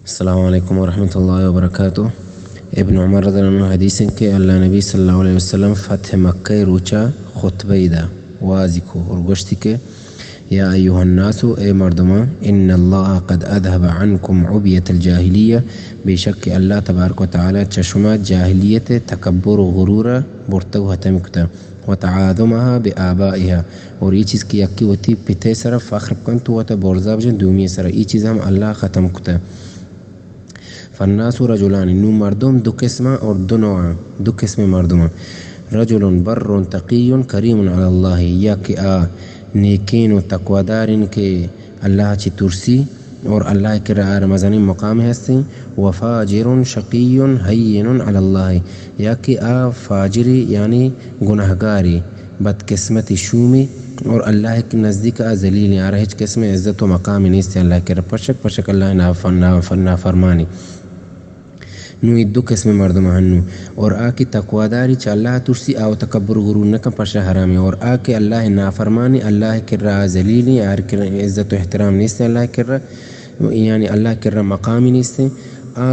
السلام علیکم ورحمۃ اللہ وبرکاتہ۔ ابن عمر رضی اللہ عنہ حدیث ہے کہ اللہ نبی صلی اللہ علیہ وسلم فتح مکہ روچا خطبہ دا واضح کو اور گوشتی کہ یا ایوہ الناس اے مردما ان اللہ قد اذهب عنکم عبیت الجاہلیہ، بے شک کہ اللہ تبارک و تعالی چشمہ جاہلیت تکبر و غرور برتگ ختم کتا وتعاظمها بآبائها، اور یہ چیز کی یکی ہوتی پتے سر فخر کنتو وتا بورزاب جن دومی سر یہ چیز ہم اللہ ختم کتا۔ فالناس رجلان، نو مردم دو قسم اور دو نوع، دو قسم مردم، رجل بر تقی کریم علی اللہ، یا کہ نیکین و تقوادارن کے اللہ چی ترسی اور اللہ کے رمضانی مقام ہستے، وفاجر شقی حین علی اللہ، یا کہ فاجری یعنی گناہگاری بد قسمتی شومی اور اللہ کے نزدیک ذلیل یا رہج قسم عزت و مقام نیست اللہ کے پشک پشک اللہ نافرمانی۔ نو دو قسم مردم ہنو، اور کی تقواداری چا اللہ ترسی او تکبر غرور نکم پشا حرامی، اور کے اللہ نافرمانی اللہ کے را ذلیل یا عزت و احترام نیست اللہ کے را، یعنی اللہ کے را مقامی نیست،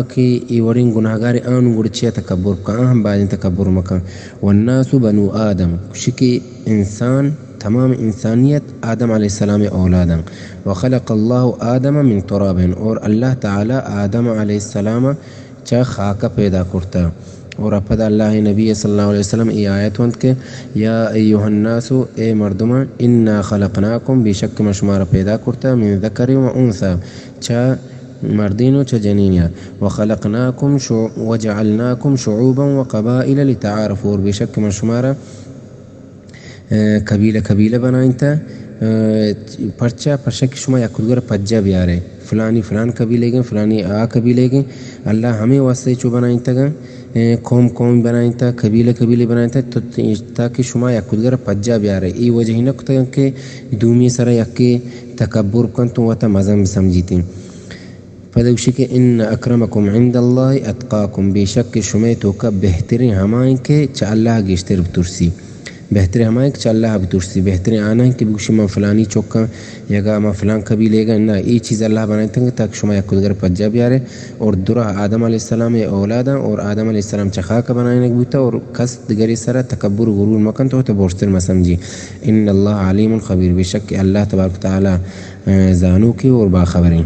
کے ایورین گناہگاری آنو گڑچیا تکبر کا ہم بعد تکبر مکان۔ والناس بنو آدم، شکی انسان تمام انسانیت آدم علیہ السلام اولاداں، وخلق اللہ آدم من تراب، اور اللہ تعالی آدم علیہ السلام چا خاکہ پیدا کرتا، اور اپد اللہ نبی صلی اللہ علیہ وسلم ای آیت وند کے یا ایوہ الناس اے مردمہ انا خلقناکم، بے شک میں شمارا پیدا کرتا، من ذکر و انثى، چا مردین و چا جنینیا، وخلقناکم وجعلناکم شعوبا و قبائل لتعارفوا، اور بے شک میں شمارا قبیلہ بنائنتا پرچا پرشک شما یا کدگر پجا بیارے، فلانی فلان قبیلے گئے فلانی قبیلے گئے، اللہ ہمیں واسطے چو بنائنتا گا، قوم بنائنتا، قبیلے بنائنتا، تاکہ شما یا کدگر پجا بیارے۔ ای وجہ نکتا کہ دومی سر یکی تکبر کن تو وطا مزم سمجھیتی، فدوشی کہ ان اکرمکم عند اللہ اتقاکم، بے شک شما تو کا بہترین ہمائیں کہ چا اللہ گشتر بترسی، بہترین ہمائیں کہ چا اللہ بترسی، بہترین آنا ہے کہ بگوشی من فلانی چوکا یا گا من فلان قبیلے گا، نا ای چیز اللہ بنائیتا ہے تاکہ شما یک کدگر پجا بیارے، اور درہ آدم علیہ السلام اولادا، اور آدم علیہ السلام چخاکہ بنائنے بوتا، اور کس دگری سرہ تکبر غرور مکن تو بورستر مسمجی۔ ان اللہ علیم خبیر، بے شک اللہ تبارک تعالی زانو کی اور باخبرین۔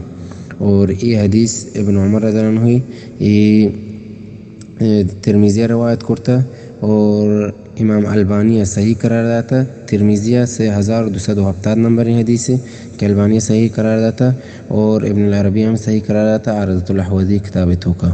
اور یہ حدیث ابن عمر رضی اللہ عنہ ہوئی، یہ ترمذیہ روایت کرتا، اور امام البانیہ صحیح قرار داتا، ترمذیہ سے 1270 نمبر حدیث ہے کہ البانیہ صحیح قرار داتا، اور ابن العربی ہم صحیح قرار داتا، عارضۃ الاحوذی کتاب توکا۔